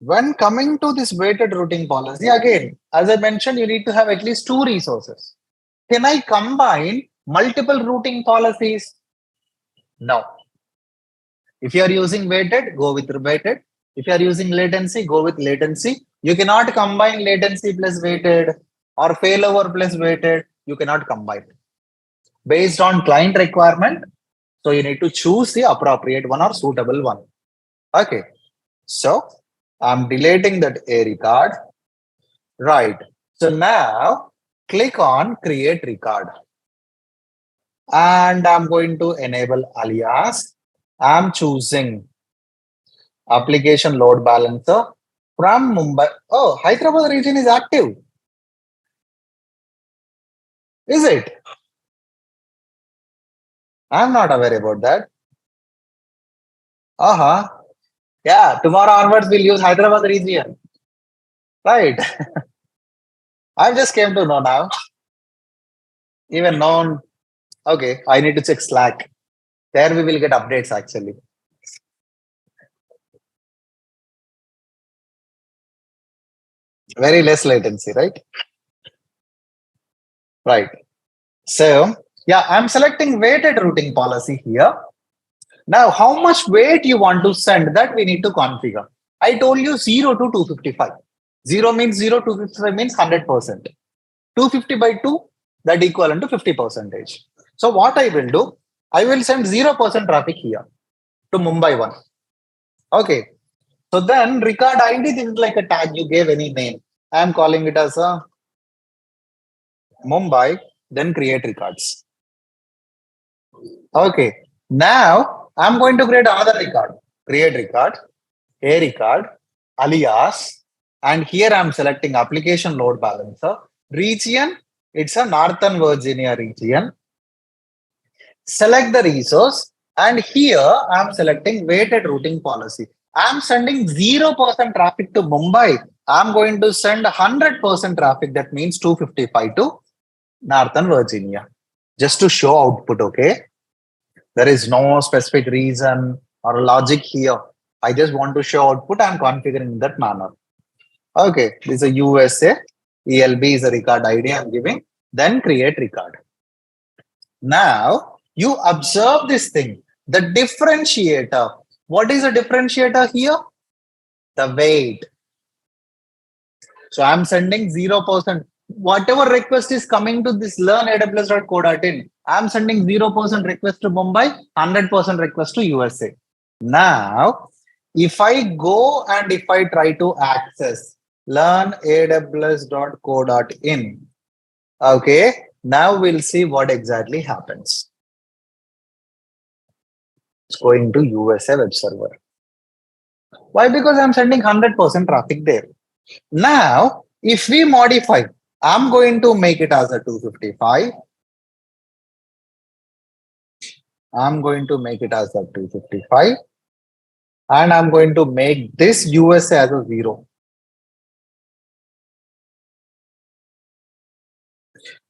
When coming to this weighted routing policy, again, as I mentioned, you need to have at least two resources. Can I combine multiple routing policies? No. If you are using weighted, go with weighted. If you are using latency, go with latency. You cannot combine latency plus weighted or failover plus weighted. You cannot combine based on client requirement. So you need to choose the appropriate one or suitable one. Okay. So I'm deleting that A record. Right. So now click on create record. And I'm going to enable alias. I'm choosing application load balancer from Mumbai. Oh, Hyderabad region is active. Is it? I'm not aware about that. Uh-huh. Yeah, tomorrow onwards we'll use Hyderabad region. Right. I just came to know now. Even known. Okay, I need to check Slack. There we will get updates actually. Very less latency, right? Right. So, yeah, I'm selecting weighted routing policy here. Now, how much weight you want to send, that we need to configure. I told you 0 to 255. 0 means 0, 255 means 100%. 250 by 2, that equivalent to 50 percentage. So what I will do, I will send 0% traffic here to Mumbai one. Okay. So then record ID, this is like a tag, you gave any name. I am calling it as a Mumbai, then create records. Okay. Now I'm going to create another record. Create record, A record, alias, and here I'm selecting application load balancer. Region, it's a Northern Virginia region. Select the resource, and here I'm selecting weighted routing policy. I'm sending 0% traffic to Mumbai. I'm going to send 100% traffic, that means 255 to Northern Virginia. Just to show output, okay? There is no specific reason or logic here. I just want to show output. I'm configuring in that manner. Okay, this is a USA. ELB is a record ID I'm giving. Then create record. Now you observe this thing. The differentiator. What is a differentiator here? The weight. So I'm sending 0%. Whatever request is coming to this learn aws.co.in, I'm sending 0% request to Mumbai, 100% request to USA. Now, if I go and if I try to access learn aws.co.in, okay, now we'll see what exactly happens. It's going to USA web server. Why? Because I'm sending 100% traffic there. Now, if we modify, I'm going to make it as a 255. I'm going to make it as a 255. And I'm going to make this USA as a 0.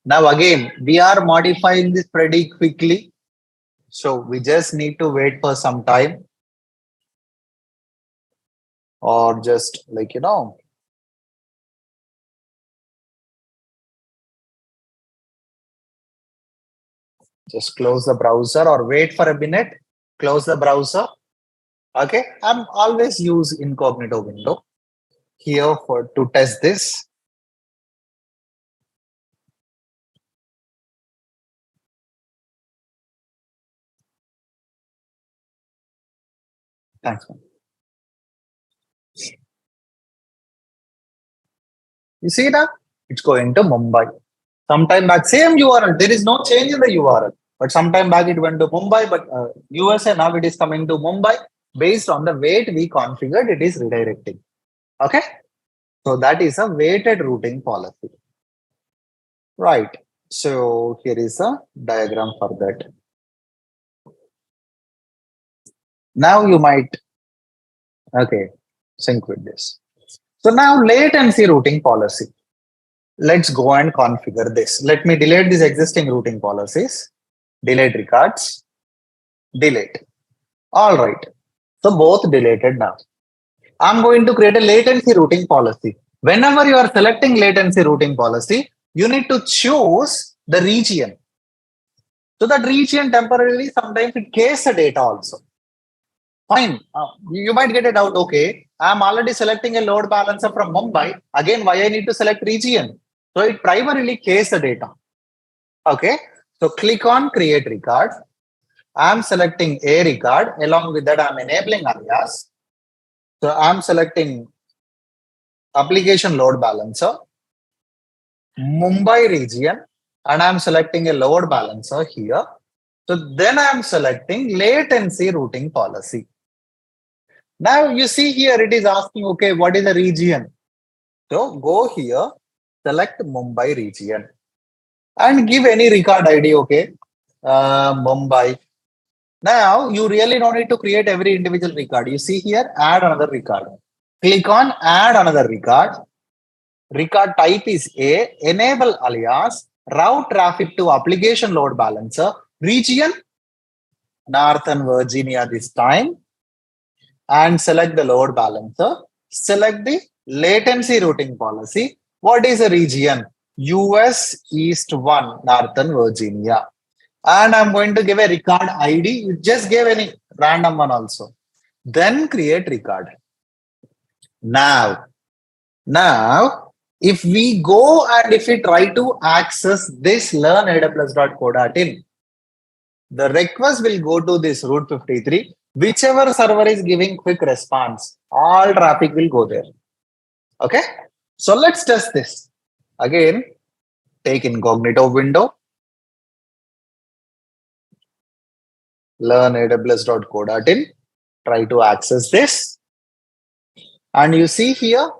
Now again, we are modifying this pretty quickly. So we just need to wait for some time. Or just like, just close the browser or wait for a minute, close the browser. Okay, I'm always use incognito window here for to test this. Thanks, man. You see that? It's going to Mumbai. Sometime back, same URL. There is no change in the URL. But sometime back it went to Mumbai, but USA now it is coming to Mumbai. Based on the weight we configured, it is redirecting. Okay. So that is a weighted routing policy. Right. So here is a diagram for that. Now you might, okay, sync with this. So now latency routing policy. Let's go and configure this. Let me delete these existing routing policies. Delete records. Delete. All right. So both deleted now. I'm going to create a latency routing policy. Whenever you are selecting latency routing policy, you need to choose the region. So that region temporarily, sometimes it caches the data also. Fine. You might get a doubt. Okay, I'm already selecting a load balancer from Mumbai. Again, why I need to select region? So it primarily caches the data. Okay. So click on create record. I'm selecting a record. Along with that, I'm enabling alias. So I'm selecting application load balancer, Mumbai region, and I'm selecting a load balancer here. So then I'm selecting latency routing policy. Now you see here it is asking, okay, what is the region? So go here, select Mumbai region and give any record ID, okay? Mumbai. Now you really don't need to create every individual record. You see here, add another record. Click on add another record. Record type is A, enable alias, route traffic to application load balancer, region, Northern Virginia this time, and select the load balancer. Select the latency routing policy. What is the region? US East 1, Northern Virginia. And I'm going to give a record ID. You just give any random one also. Then create record. Now, if we go and if we try to access this learn-aws.co.in, the request will go to this route 53. Whichever server is giving quick response, all traffic will go there. Okay. So let's test this. Again, take incognito window, learn-aws.co.in, try to access this. And you see here,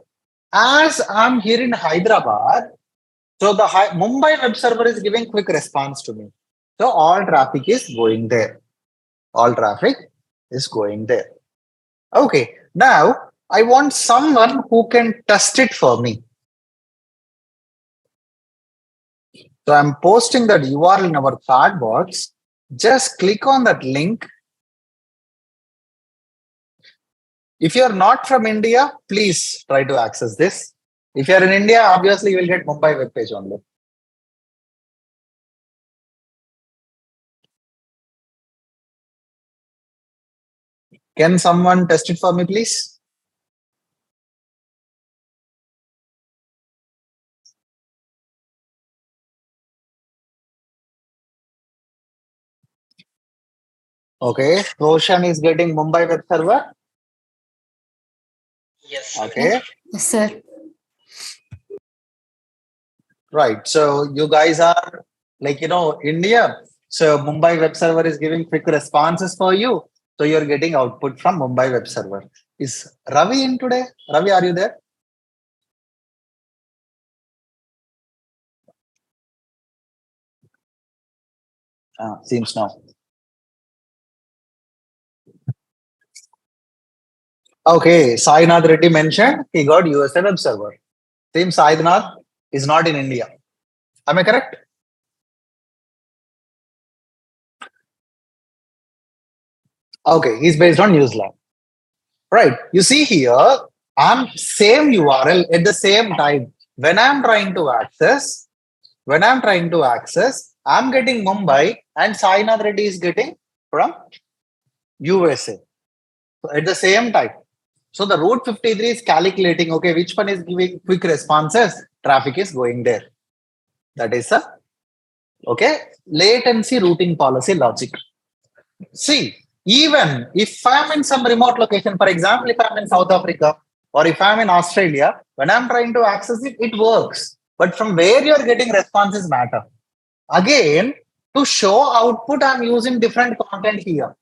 as I'm here in Hyderabad, so the Mumbai web server is giving quick response to me. So all traffic is going there. All traffic is going there. Okay, now I want someone who can test it for me. So I'm posting that URL in our chat box. Just click on that link. If you're not from India, please try to access this. If you're in India, obviously you will get Mumbai web page only. Can someone test it for me, please? Okay, Roshan is getting Mumbai web server. Yes. Okay. Yes, sir. Right. So you guys are like, India. So Mumbai web server is giving quick responses for you. So you're getting output from Mumbai web server. Is Ravi in today? Ravi, are you there? Seems no. Okay. Sainath Reddy mentioned he got USA web server. Seems Sainath is not in India. Am I correct? Okay. He's based on New Zealand. Right. You see here, I'm same URL at the same time. When I'm trying to access, I'm getting Mumbai and Sainath Reddy is getting from USA. So at the same time. So the route 53 is calculating, okay, which one is giving quick responses? Traffic is going there. That is a, okay, latency routing policy logic. See, even if I'm in some remote location, for example, if I'm in South Africa or if I'm in Australia, when I'm trying to access it, it works. But from where you're getting responses matter. Again, to show output, I'm using different content here.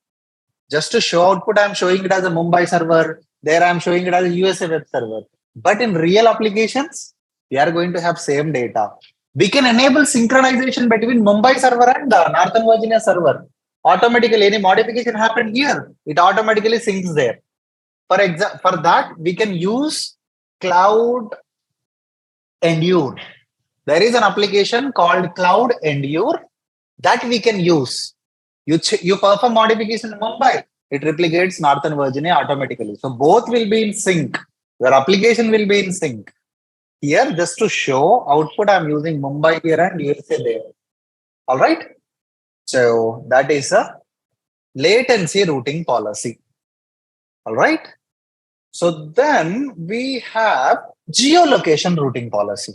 Just to show output, I'm showing it as a Mumbai server. There I'm showing it as a USA web server. But in real applications, we are going to have same data. We can enable synchronization between Mumbai server and the Northern Virginia server. Automatically, any modification happened here, it automatically syncs there. For that, we can use Cloud Endure. There is an application called Cloud Endure that we can use. You perform modification in Mumbai, it replicates Northern Virginia automatically. So both will be in sync. Your application will be in sync. Here, just to show output, I'm using Mumbai here and USA there. All right. So that is a latency routing policy. All right. So then we have geolocation routing policy.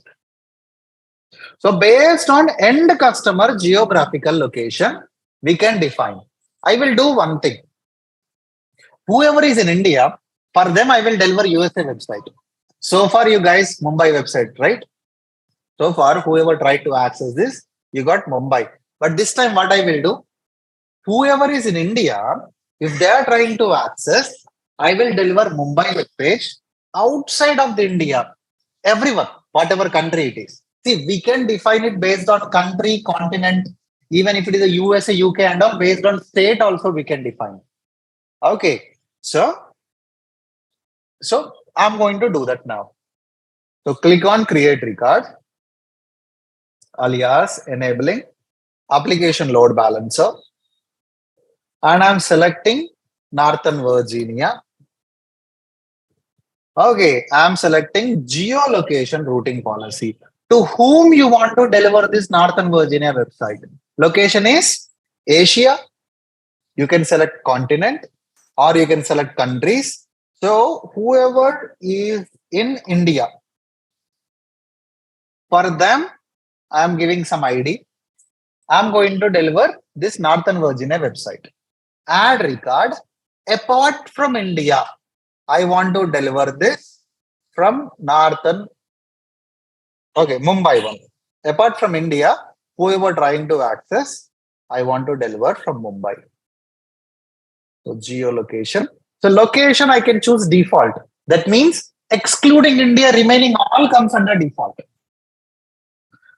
So based on end customer geographical location, we can define. I will do one thing. Whoever is in India, for them, I will deliver USA website. So far, you guys, Mumbai website, right? So far, whoever tried to access this, you got Mumbai. But this time, what I will do, whoever is in India, if they are trying to access, I will deliver Mumbai web page outside of the India. Everyone, whatever country it is. See, we can define it based on country, continent, even if it is a USA, UK, and all, based on state also we can define. Okay, so I'm going to do that now. So click on create record, alias enabling application load balancer, and I'm selecting Northern Virginia. Okay, I'm selecting geolocation routing policy. To whom you want to deliver this Northern Virginia website? Location is Asia. You can select continent or you can select countries. So whoever is in India, for them, I'm giving some ID. I'm going to deliver this Northern Virginia website. Add record. Apart from India, I want to deliver this from Northern. Okay, Mumbai one. Apart from India, whoever trying to access, I want to deliver from Mumbai. So geolocation. So location, I can choose default. That means excluding India, remaining all comes under default.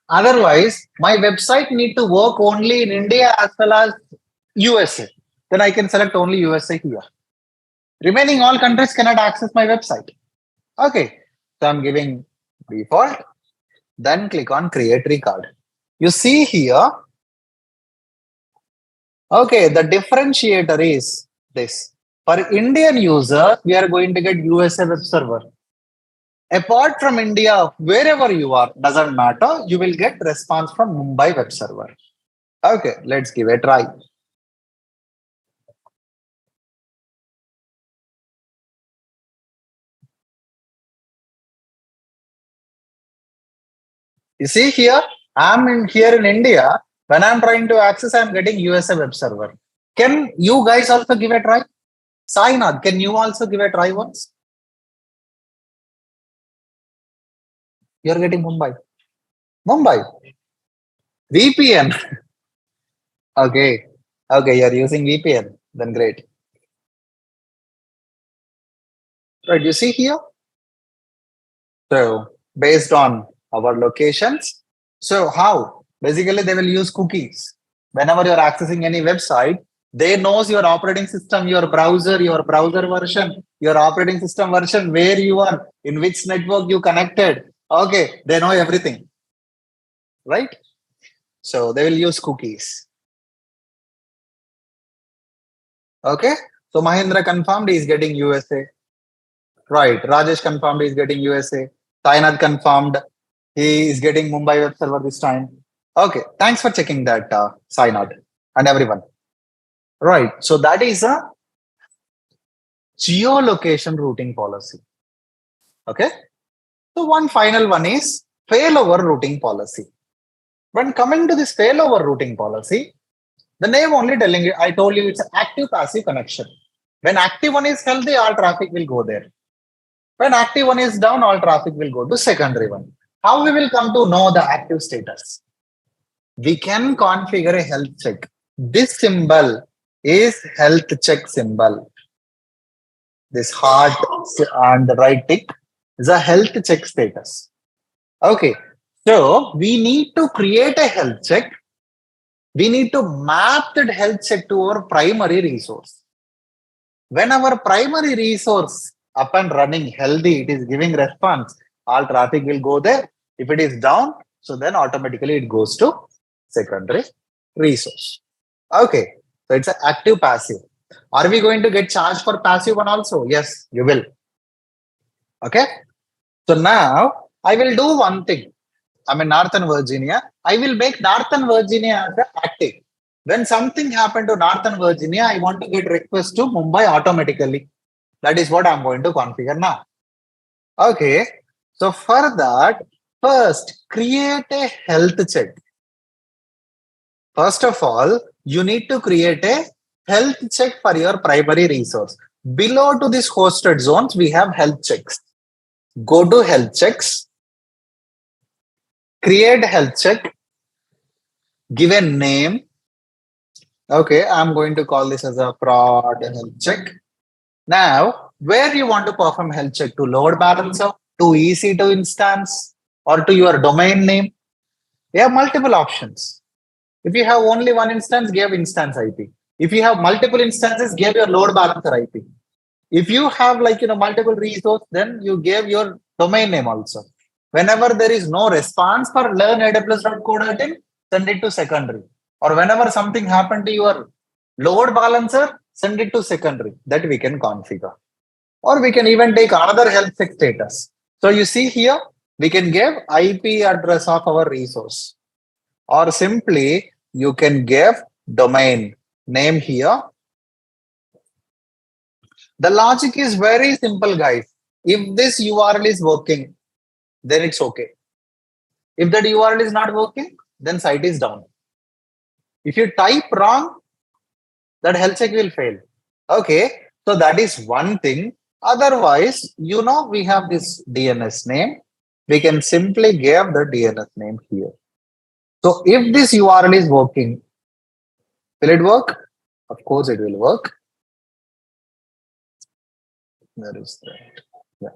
Otherwise, my website need to work only in India as well as USA. Then I can select only USA here. Remaining all countries cannot access my website. Okay, so I'm giving default. Then click on create record. You see here, okay, the differentiator is this. For Indian user, we are going to get USA web server. Apart from India, wherever you are, doesn't matter, you will get response from Mumbai web server. Okay, let's give it a try. You see here, here in India. When I'm trying to access, I'm getting USA web server. Can you guys also give a try? Sainath, can you also give a try once? You're getting Mumbai. Mumbai. VPN. Okay. Okay, you're using VPN. Then great. Right, you see here? So based on our locations. So how? Basically, they will use cookies. Whenever you're accessing any website, they knows your operating system, your browser version, your operating system version, where you are, in which network you connected. Okay, they know everything. Right? So they will use cookies. Okay. So Mahindra confirmed he is getting USA. Right. Rajesh confirmed he is getting USA. Sainath confirmed he is getting Mumbai web server this time. Okay. Thanks for checking that, Sainath and everyone. Right. So that is a geolocation routing policy. Okay. So one final one is failover routing policy. When coming to this failover routing policy, the name only telling you, I told you it's an active passive connection. When active one is healthy, all traffic will go there. When active one is down, all traffic will go to secondary one. How we will come to know the active status? We can configure a health check. This symbol is health check symbol. This heart and the right tick is a health check status. Okay. So we need to create a health check. We need to map that health check to our primary resource. When our primary resource up and running healthy, it is giving response, all traffic will go there. If it is down, so then automatically it goes to secondary resource. Okay, so it's an active passive. Are we going to get charged for passive one also? Yes, you will. Okay. So now I will do one thing. I'm in Northern Virginia. I will make Northern Virginia as active. When something happened to Northern Virginia, I want to get request to Mumbai automatically. That is what I'm going to configure now. Okay. So for that, first create a health check. First of all, you need to create a health check for your primary resource. Below to this hosted zones, we have health checks. Go to health checks, create health check, give a name. Okay, I'm going to call this as a prod health check. Now, where you want to perform health check, to load balancer, to EC2 instance, or to your domain name? You have multiple options. If you have only one instance, give instance IP. If you have multiple instances, give your load balancer IP. If you have multiple resource, then you give your domain name also. Whenever there is no response for learn aws.co.in, send it to secondary. Or whenever something happened to your load balancer, send it to secondary. That we can configure. Or we can even take another health check status. So you see here, we can give IP address of our resource. Or simply, you can give domain name here. The logic is very simple, guys. If this URL is working, then it's okay. If that URL is not working, then site is down. If you type wrong, that health check will fail. Okay, so that is one thing. Otherwise, we have this DNS name. We can simply give the DNS name here. So if this URL is working, will it work? Of course, it will work. There is that. Yeah.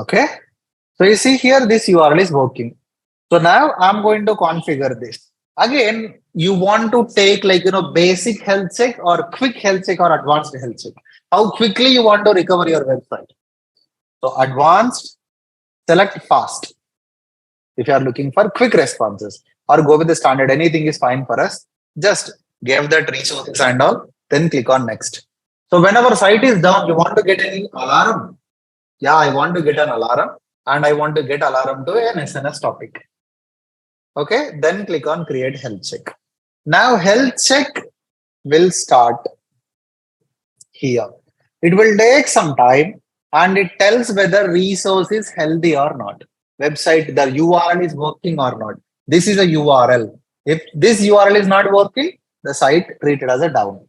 Okay. So you see here, this URL is working. So now I'm going to configure this. Again, you want to take basic health check or quick health check or advanced health check. How quickly you want to recover your website. So advanced, select fast. If you are looking for quick responses, or go with the standard, anything is fine for us. Just give that resources and all, then click on next. So whenever site is down, you want to get any alarm. Yeah, I want to get an alarm, and I want to get alarm to an SNS topic. Okay, then click on create health check. Now health check will start here. It will take some time, and it tells whether resource is healthy or not. Website, the URL is working or not. This is a URL. If this URL is not working, the site treated as a down.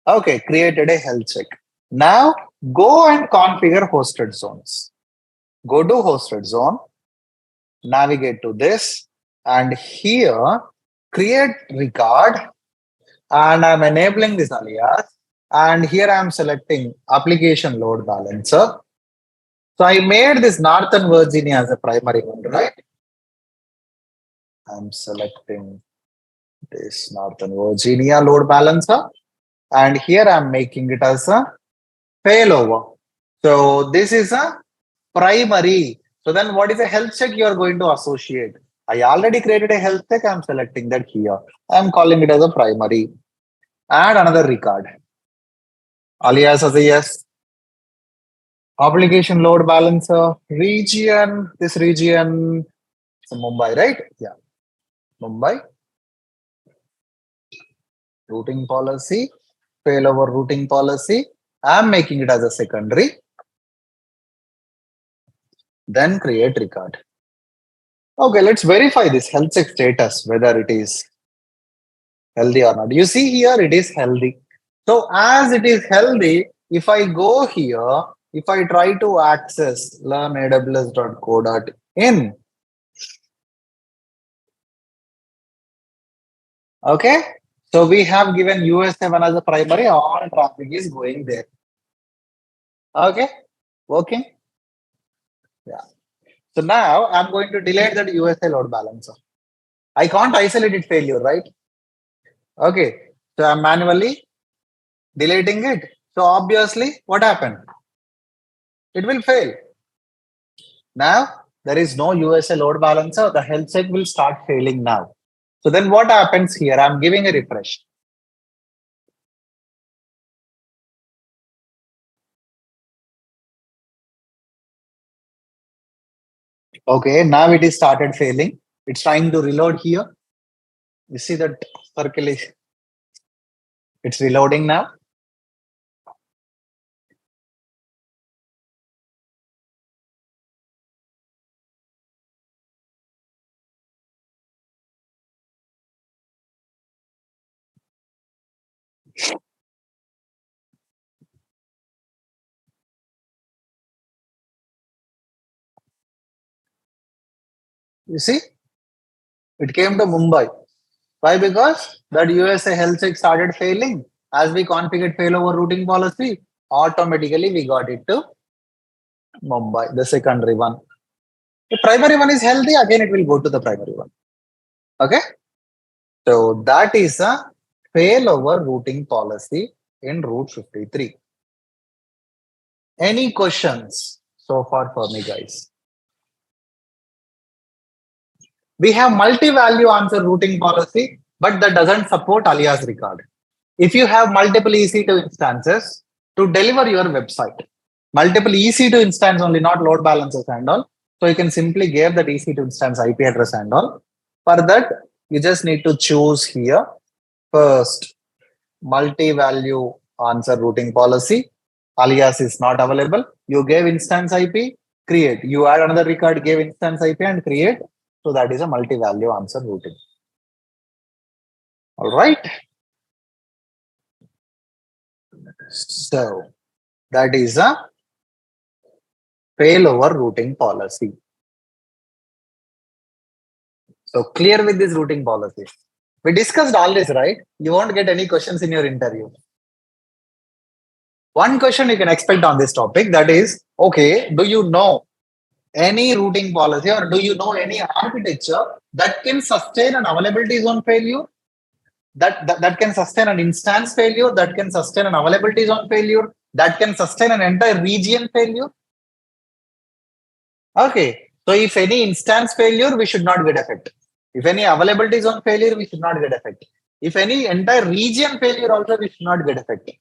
Okay, created a health check. Now go and configure hosted zones. Go to hosted zone, navigate to this, and here create record, and I'm enabling this alias, and here I'm selecting application load balancer. So I made this Northern Virginia as a primary one, right? I'm selecting this Northern Virginia load balancer, and here I'm making it as a failover. So this is a primary. So then what is a health check you are going to associate? I already created a health check. I'm selecting that here. I'm calling it as a primary. Add another record. Alias as a yes. Application load balancer. Region. This region. So Mumbai, right? Yeah. Mumbai. Routing policy. Failover routing policy. I'm making it as a secondary. Then create record. Okay, let's verify this health check status, whether it is healthy or not. You see here, it is healthy. So as it is healthy, if I go here, if I try to access learnaws.co.in, okay, so we have given US7 as a primary, all traffic is going there. Okay, working? Yeah. So now I'm going to delete that USA load balancer. I can't isolate it failure, right? Okay, so I'm manually deleting it. So obviously, what happened? It will fail. Now, there is no USA load balancer. The health check will start failing now. So then what happens here? I'm giving a refresh. Okay, now it is started failing. It's trying to reload here. You see that circle is, it's reloading now. You see, it came to Mumbai. Why? Because that USA health check started failing. As we configured failover routing policy, automatically we got it to Mumbai, the secondary one. The primary one is healthy, again it will go to the primary one. Okay. So that is a failover routing policy in Route 53. Any questions so far for me, guys? We have multi-value answer routing policy, but that doesn't support alias record. If you have multiple EC2 instances to deliver your website, multiple EC2 instance only, not load balancers and all. So you can simply give that EC2 instance IP address and all. For that, you just need to choose here first multi-value answer routing policy. Alias is not available. You gave instance IP, create. You add another record, gave instance IP and create. So that is a multi-value answer routing. All right. So that is a failover routing policy. So clear with this routing policy. We discussed all this, right? You won't get any questions in your interview. One question you can expect on this topic, that is, okay, do you know any routing policy or do you know any architecture that can sustain an availability zone failure? That can sustain an instance failure, that can sustain an availability zone failure, that can sustain an entire region failure? Okay, so if any instance failure, we should not get affected. If any availability zone failure, we should not get affected. If any entire region failure also, we should not get affected.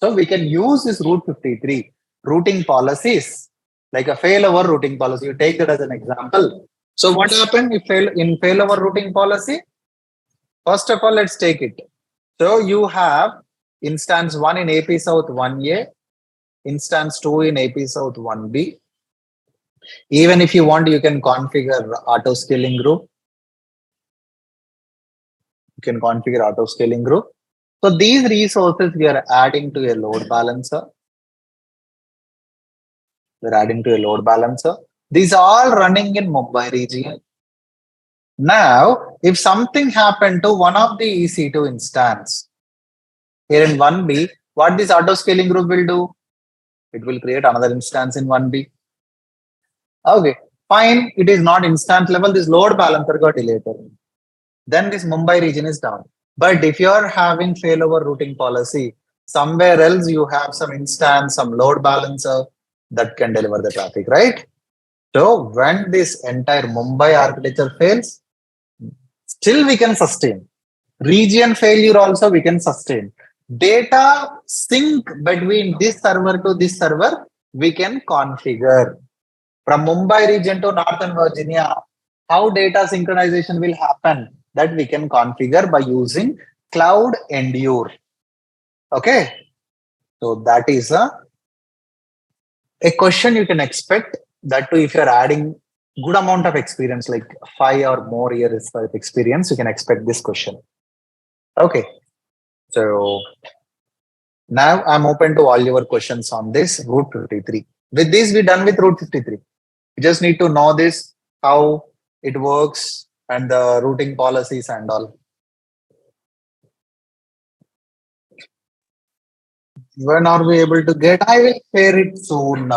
So we can use this Route 53 routing policies like a failover routing policy. You take that as an example. So what happened if in failover routing policy? First of all, let's take it. So you have instance 1 in AP South 1A, instance 2 in AP South 1B. Even if you want, you can configure auto scaling group. You can configure auto scaling group. So these resources we are adding to a load balancer. We're adding to a load balancer. These are all running in Mumbai region. Now, if something happened to one of the EC2 instance, here in 1B, what this auto scaling group will do? It will create another instance in 1B. Okay, fine. It is not instance level. This load balancer got deleted. Then this Mumbai region is down. But if you're having failover routing policy, somewhere else you have some instance, some load balancer that can deliver the traffic, right? So when this entire Mumbai architecture fails, still we can sustain. Region failure also we can sustain. Data sync between this server to this server, we can configure. From Mumbai region to Northern Virginia, how data synchronization will happen, that we can configure by using Cloud Endure. Okay. So that is a question you can expect, that too if you're adding good amount of experience, like 5 or more years of experience, you can expect this question. Okay. So now I'm open to all your questions on this Route 53. With this, we're done with Route 53. You just need to know this, how it works and the routing policies and all. When are we able to get? I will share it soon.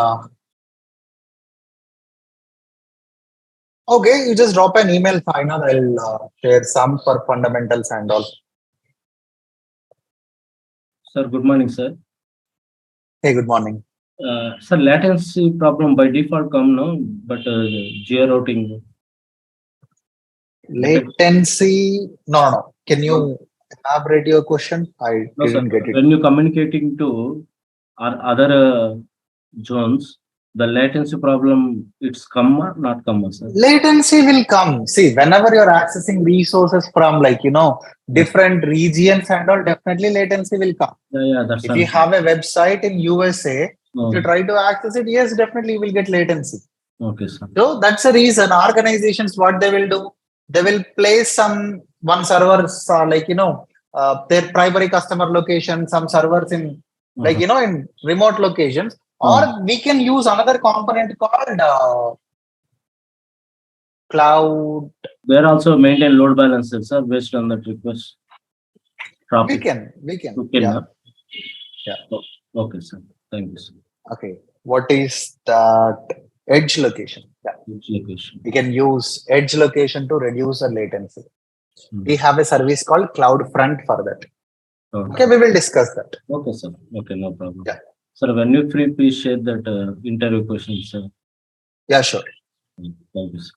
Okay, you just drop an email, final. I'll share some for fundamentals and all. Sir, good morning, sir. Hey, good morning. Sir, latency problem by default come now, but geo routing. Latency. No. Can you elaborate your question? I No, sir. didn't get it. When you're communicating to other zones, the latency problem, it's come or not come, sir? Latency will come. See, whenever you're accessing resources from different regions and all, definitely latency will come. Yeah, that's If you have a website in USA, if you try to access it, yes, definitely you will get latency. Okay, sir. So that's the reason organizations, what they will do, they will place one servers their primary customer location, some servers in in remote locations, or we can use another component called cloud. They also maintain load balancers, sir, based on that request. We can. Yeah. Yeah. Okay, sir. Thank you, sir. Okay. What is that? Edge location. Yeah. Edge location. We can use edge location to reduce the latency. We have a service called CloudFront for that. Okay, we will discuss that. Okay, sir. Okay, no problem. Yeah. Sir, when you're free, please share that interview questions, sir. Yeah, sure. Thank you, sir.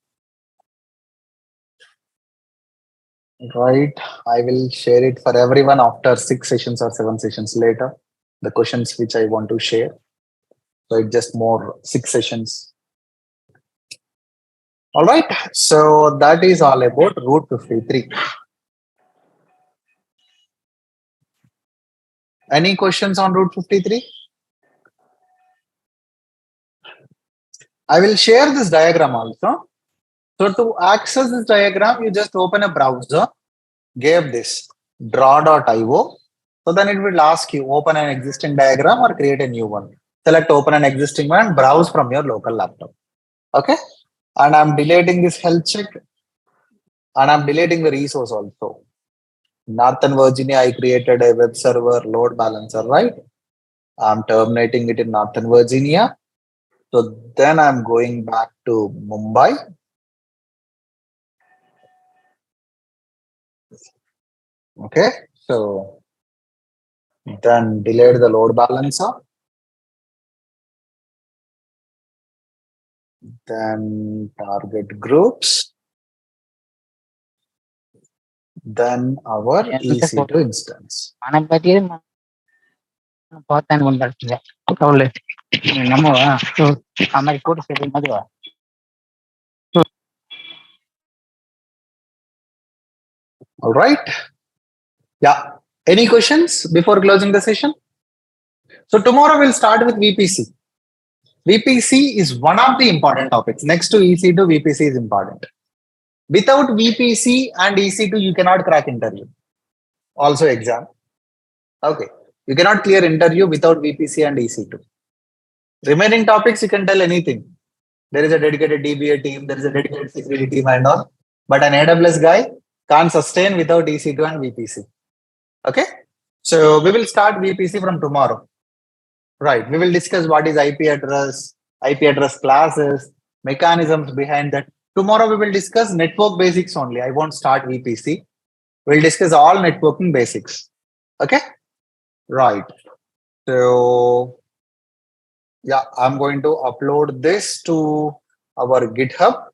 Right. I will share it for everyone after 6 sessions or 7 sessions later. The questions which I want to share. So it's just more 6 sessions. All right. So that is all about Route 53. Any questions on Route 53? I will share this diagram also. So to access this diagram, you just open a browser, give this draw.io. So then it will ask you open an existing diagram or create a new one. Select open an existing one, browse from your local laptop. Okay. And I'm deleting this health check and I'm deleting the resource also. Northern Virginia, I created a web server load balancer, right? I'm terminating it in Northern Virginia. So then I'm going back to Mumbai. Okay, so then delete the load balancer. Then target groups. Then our EC2 instance. All right. Yeah. Any questions before closing the session? So tomorrow we'll start with VPC. VPC is one of the important topics. Next to EC2, VPC is important. Without VPC and EC2, you cannot crack interview. Also exam. Okay. You cannot clear interview without VPC and EC2. Remaining topics, you can tell anything. There is a dedicated DBA team, there is a dedicated security team and all. But an AWS guy can't sustain without EC2 and VPC. Okay. So we will start VPC from tomorrow. Right. We will discuss what is IP address classes, mechanisms behind that. Tomorrow we will discuss network basics only. I won't start VPC. We'll discuss all networking basics. Okay. Right. So yeah, I'm going to upload this to our GitHub.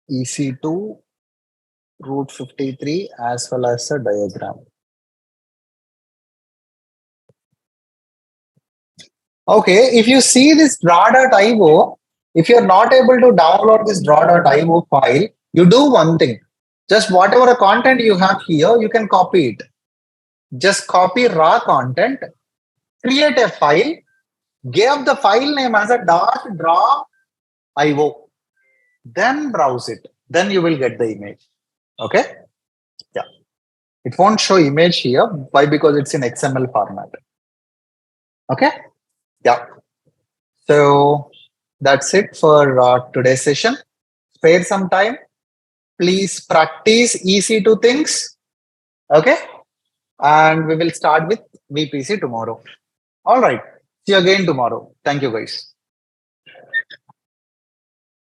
EC2 Route 53 as well as a diagram. Okay, if you see this draw.io, if you're not able to download this draw.io file, you do one thing. Just whatever content you have here, you can copy it. Just copy raw content, create a file, give the file name as a .draw.io, then browse it. Then you will get the image. Okay. Yeah. It won't show image here. Why? Because it's in XML format. Okay. Yeah. So that's it for today's session. Spare some time. Please practice EC2 things. Okay. And we will start with VPC tomorrow. All right. See you again tomorrow. Thank you, guys.